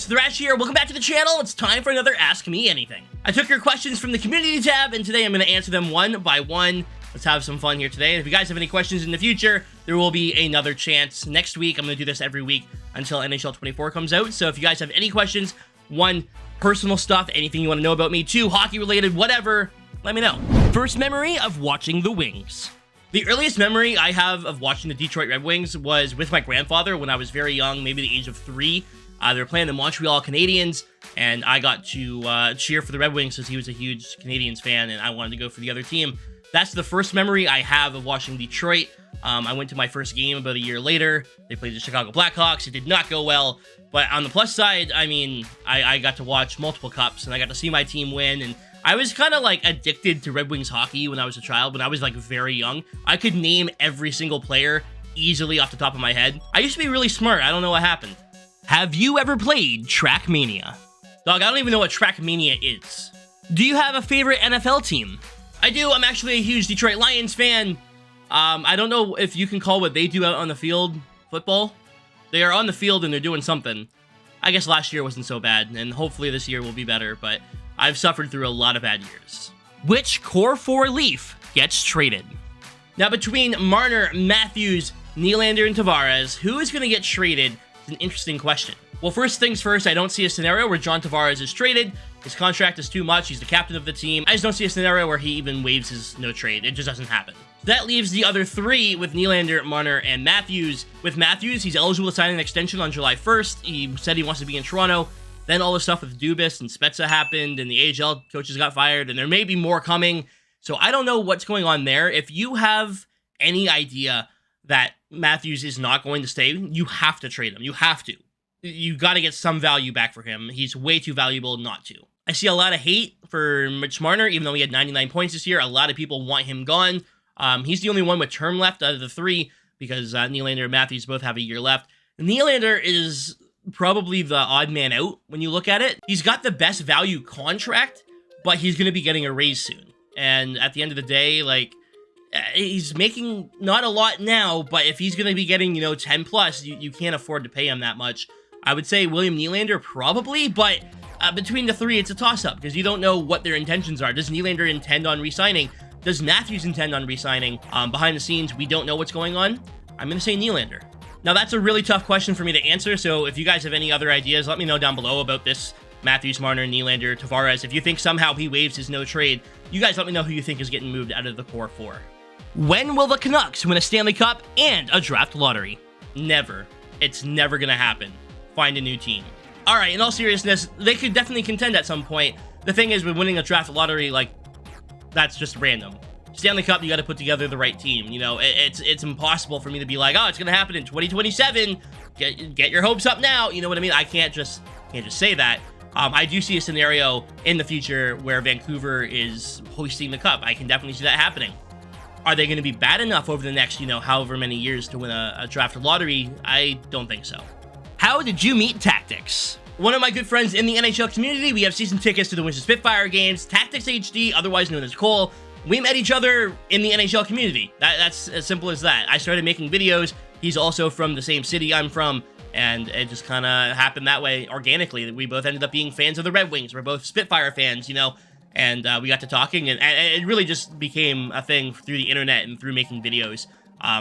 Thrash here. Welcome back to the channel. It's time for another Ask Me Anything. I took your questions from the community tab, and today I'm going to answer them one by one. Let's have some fun here today. And if you guys have any questions in the future, there will be another chance. Next week, I'm going to do this every week until NHL 24 comes out. So if you guys have any questions, one, personal stuff, anything you want to know about me, two, hockey related, whatever, let me know. First memory of watching the Wings. The earliest memory I have of watching the Detroit Red Wings was with my grandfather when I was very young, maybe the age of 3. They were playing the Montreal Canadiens, and I got to cheer for the Red Wings because he was a huge Canadiens fan, and I wanted to go for the other team. That's the first memory I have of watching Detroit. I went to my first game about a year later. They played the Chicago Blackhawks. It did not go well, but on the plus side, I mean, I got to watch multiple cups, and I got to see my team win, and I was kind of like addicted to Red Wings hockey when I was a child, when I was like very young. I could name every single player easily off the top of my head. I used to be really smart. I don't know what happened. Have you ever played Trackmania? Dog, I don't even know what Trackmania is. Do you have a favorite NFL team? I do. I'm actually a huge Detroit Lions fan. I don't know if you can call what they do out on the field football. They are on the field and they're doing something. I guess last year wasn't so bad, and hopefully this year will be better, but I've suffered through a lot of bad years. Which Core 4 Leaf gets traded? Now, between Marner, Matthews, Nylander, and Tavares, who is going to get traded? An interesting question. Well, first things first, I don't see a scenario where John Tavares is traded. His contract is too much. He's the captain of the team. I just don't see a scenario where he even waives his no trade. It just doesn't happen. So that leaves the other three with Nylander, Marner, and Matthews. With Matthews, he's eligible to sign an extension on July 1st. He said he wants to be in Toronto. Then all the stuff with Dubas and Spezza happened, and the AHL coaches got fired, and there may be more coming. So I don't know what's going on there. If you have any idea that Matthews is not going to stay, you have to trade him. You have to. You got to get some value back for him. He's way too valuable not to. I see a lot of hate for Mitch Marner, even though he had 99 points this year. A lot of people want him gone. He's the only one with term left out of the three because Nylander and Matthews both have a year left. Nylander is probably the odd man out when you look at it. He's got the best value contract, but he's going to be getting a raise soon. And at the end of the day, like, he's making not a lot now, but if he's going to be getting, 10 plus, you can't afford to pay him that much. I would say William Nylander probably, but between the three, it's a toss-up because you don't know what their intentions are. Does Nylander intend on re-signing? Does Matthews intend on re-signing? Behind the scenes, we don't know what's going on. I'm going to say Nylander. Now, that's a really tough question for me to answer, so if you guys have any other ideas, let me know down below about this Matthews, Marner, Nylander, Tavares. If you think somehow he waives his no trade, you guys let me know who you think is getting moved out of the core 4. When will the Canucks win a Stanley Cup and a draft lottery? Never. It's never going to happen. Find a new team. All right, in all seriousness, they could definitely contend at some point. The thing is, with winning a draft lottery, like, that's just random. Stanley Cup, you got to put together the right team. It's impossible for me to be like, oh, it's going to happen in 2027. Get your hopes up now. You know what I mean? I can't just say that. I do see a scenario in the future where Vancouver is hoisting the cup. I can definitely see that happening. Are they going to be bad enough over the next, however many years to win a draft lottery? I don't think so. How did you meet Tactics? One of my good friends in the NHL community. We have season tickets to the Winter Spitfire games. Tactics HD, otherwise known as Cole. We met each other in the NHL community. That's as simple as that. I started making videos. He's also from the same city I'm from, and it just kind of happened that way organically. We both ended up being fans of the Red Wings. We're both Spitfire fans, and we got to talking, and it really just became a thing through the internet and through making videos.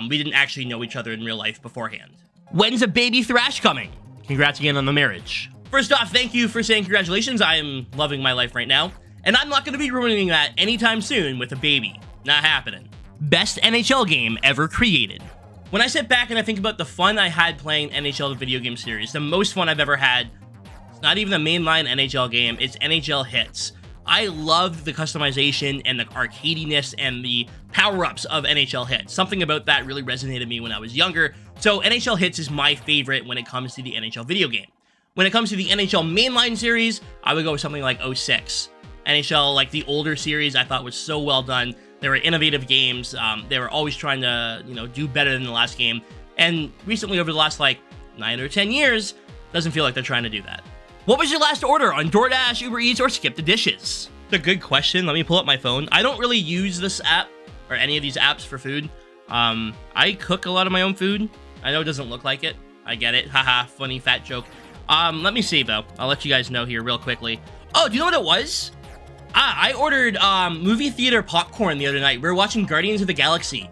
We didn't actually know each other in real life beforehand. When's a baby Thrash coming? Congrats again on the marriage. First off, thank you for saying congratulations. I am loving my life right now. And I'm not going to be ruining that anytime soon with a baby. Not happening. Best NHL game ever created. When I sit back and I think about the fun I had playing NHL the video game series, the most fun I've ever had, it's not even a mainline NHL game, it's NHL Hits. I loved the customization and the arcadiness and the power-ups of NHL Hits. Something about that really resonated with me when I was younger. So NHL Hits is my favorite when it comes to the NHL video game. When it comes to the NHL mainline series, I would go with something like 06. NHL, like the older series, I thought was so well done. They were innovative games. They were always trying to, do better than the last game. And recently, over the last, 9 or 10 years, doesn't feel like they're trying to do that. What was your last order on DoorDash, Uber Eats, or Skip the Dishes? It's a good question. Let me pull up my phone. I don't really use this app or any of these apps for food. I cook a lot of my own food. I know it doesn't look like it. I get it. Haha, funny fat joke. Let me see, though. I'll let you guys know here real quickly. Oh, do you know what it was? I ordered movie theater popcorn the other night. We were watching Guardians of the Galaxy.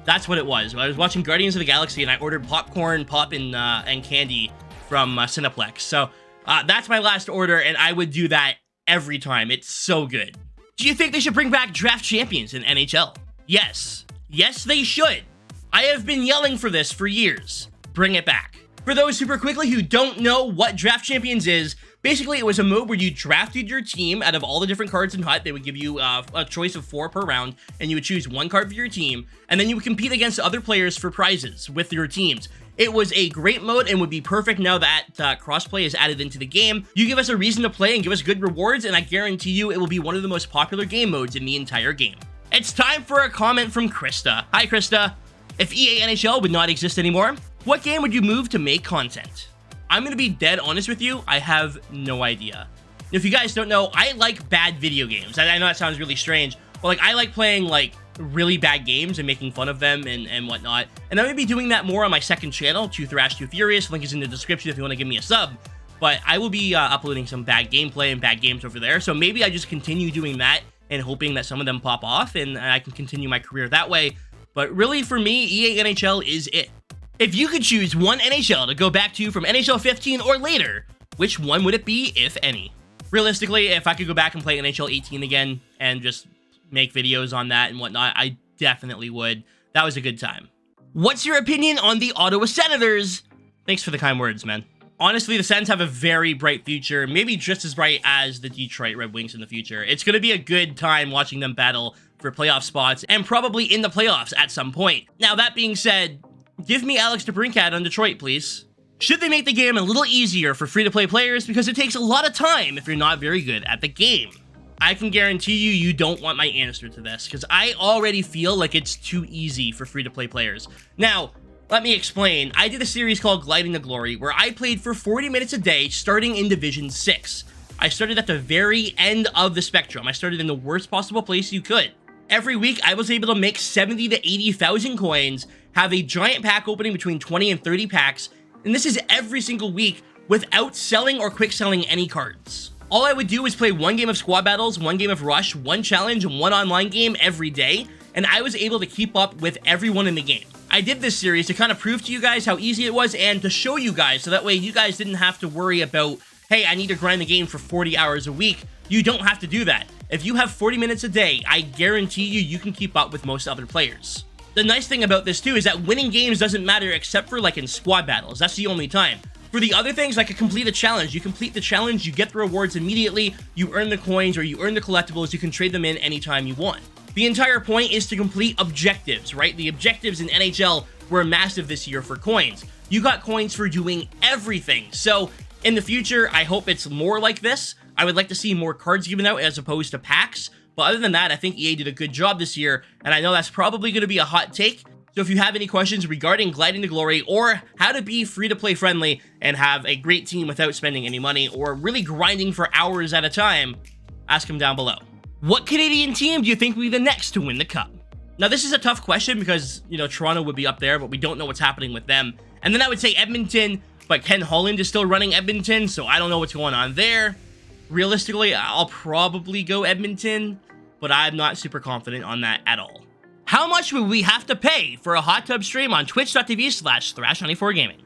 That's what it was. I was watching Guardians of the Galaxy, and I ordered popcorn, pop, and candy from Cineplex. So that's my last order, and I would do that every time. It's so good. Do you think they should bring back draft champions in NHL? Yes. Yes, they should. I have been yelling for this for years. Bring it back. For those super quickly who don't know what draft champions is, basically it was a mode where you drafted your team out of all the different cards in HUT. They would give you a choice of 4 per round, and you would choose 1 card for your team, and then you would compete against other players for prizes with your teams. It was a great mode and would be perfect now that crossplay is added into the game. You give us a reason to play and give us good rewards, and I guarantee you it will be one of the most popular game modes in the entire game. It's time for a comment from Krista. Hi, Krista. If EA NHL would not exist anymore, what game would you move to make content? I'm going to be dead honest with you. I have no idea. If you guys don't know, I like bad video games. I know that sounds really strange, but like I like playing like really bad games and making fun of them and whatnot. And I'm going to be doing that more on my second channel, 2 Thrash, 2 Furious. Link is in the description if you want to give me a sub. But I will be uploading some bad gameplay and bad games over there. So maybe I just continue doing that and hoping that some of them pop off and I can continue my career that way. But really, for me, EA NHL is it. If you could choose one NHL to go back to from NHL 15 or later, which one would it be, if any? Realistically, if I could go back and play NHL 18 again and just make videos on that and whatnot, I definitely would. That was a good time. What's your opinion on the Ottawa Senators? Thanks for the kind words, man. Honestly, the Sens have a very bright future, maybe just as bright as the Detroit Red Wings in the future. It's going to be a good time watching them battle for playoff spots and probably in the playoffs at some point. Now, that being said, give me Alex DeBrincat on Detroit, please. Should they make the game a little easier for free-to-play players because it takes a lot of time if you're not very good at the game? I can guarantee you don't want my answer to this because I already feel like it's too easy for free-to-play players. Now, let me explain. I did a series called Gliding to Glory where I played for 40 minutes a day starting in Division 6. I started at the very end of the spectrum. I started in the worst possible place you could. Every week, I was able to make 70 to 80,000 coins, have a giant pack opening between 20 and 30 packs, and this is every single week without selling or quick selling any cards. All I would do is play 1 game of squad battles, 1 game of rush, 1 challenge, and 1 online game every day, and I was able to keep up with everyone in the game. I did this series to kind of prove to you guys how easy it was and to show you guys so that way you guys didn't have to worry about, hey, I need to grind the game for 40 hours a week. You don't have to do that. If you have 40 minutes a day, I guarantee you can keep up with most other players. The nice thing about this too is that winning games doesn't matter except for like in squad battles. That's the only time. For the other things, like a complete a challenge, you complete the challenge, you get the rewards immediately, you earn the coins or you earn the collectibles, you can trade them in anytime you want. The entire point is to complete objectives, right? The objectives in NHL were massive this year for coins. You got coins for doing everything. So in the future, I hope it's more like this. I would like to see more cards given out as opposed to packs. But other than that, I think EA did a good job this year, and I know that's probably going to be a hot take. So if you have any questions regarding Gliding to Glory or how to be free-to-play friendly and have a great team without spending any money or really grinding for hours at a time, ask them down below. What Canadian team do you think will be the next to win the Cup? Now, this is a tough question because, you know, Toronto would be up there, but we don't know what's happening with them. And then I would say Edmonton, but Ken Holland is still running Edmonton, so I don't know what's going on there. Realistically, I'll probably go Edmonton, but I'm not super confident on that at all. How much would we have to pay for a hot tub stream on twitch.tv/Thrash94Gaming?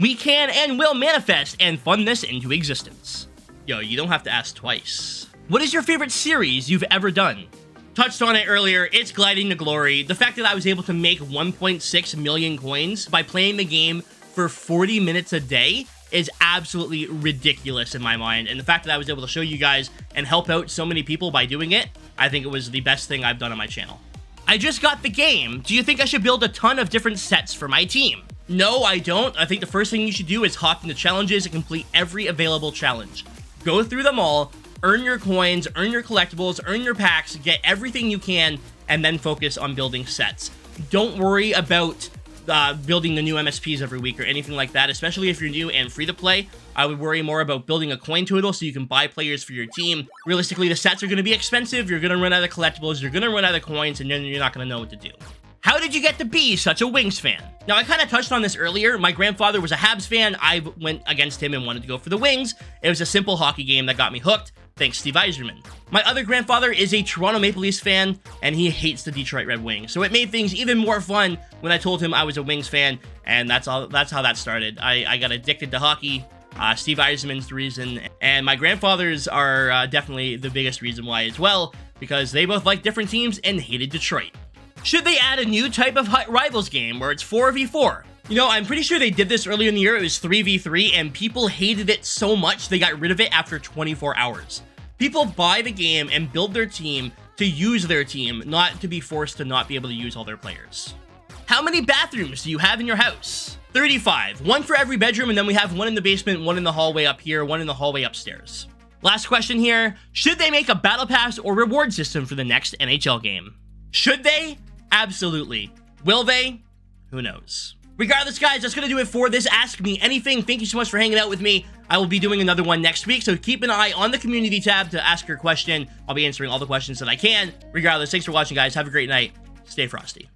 We can and will manifest and fund this into existence. Yo, you don't have to ask twice. What is your favorite series you've ever done? Touched on it earlier, it's Gliding to Glory. The fact that I was able to make 1.6 million coins by playing the game for 40 minutes a day is absolutely ridiculous in my mind. And the fact that I was able to show you guys and help out so many people by doing it, I think it was the best thing I've done on my channel. I just got the game. Do you think I should build a ton of different sets for my team? No, I don't. I think the first thing you should do is hop into challenges and complete every available challenge. Go through them all, earn your coins, earn your collectibles, earn your packs, get everything you can, and then focus on building sets. Don't worry about building the new MSPs every week or anything like that, especially if you're new and free to play. I would worry more about building a coin total so you can buy players for your team. Realistically, the sets are going to be expensive, you're going to run out of collectibles, you're going to run out of coins, and then you're not going to know what to do. How did you get to be such a Wings fan? Now, I kind of touched on this earlier. My grandfather was a Habs fan. I went against him and wanted to go for the Wings. It was a simple hockey game that got me hooked. Thanks, Steve Yzerman. My other grandfather is a Toronto Maple Leafs fan, and he hates the Detroit Red Wings. So it made things even more fun when I told him I was a Wings fan, and that's how that started. I got addicted to hockey. Steve Yzerman's the reason, and my grandfathers are definitely the biggest reason why as well, because they both liked different teams and hated Detroit. Should they add a new type of rivals game where it's 4v4? You know, I'm pretty sure they did this earlier in the year. It was 3v3, and people hated it so much they got rid of it after 24 hours. People buy the game and build their team to use their team, not to be forced to not be able to use all their players. How many bathrooms do you have in your house? 35. One for every bedroom, and then we have one in the basement, one in the hallway up here, one in the hallway upstairs. Last question here. Should they make a battle pass or reward system for the next NHL game? Should they? Absolutely. Will they? Who knows? Regardless, guys, that's going to do it for this Ask Me Anything. Thank you so much for hanging out with me. I will be doing another one next week, so keep an eye on the community tab to ask your question. I'll be answering all the questions that I can. Regardless, thanks for watching, guys. Have a great night. Stay frosty.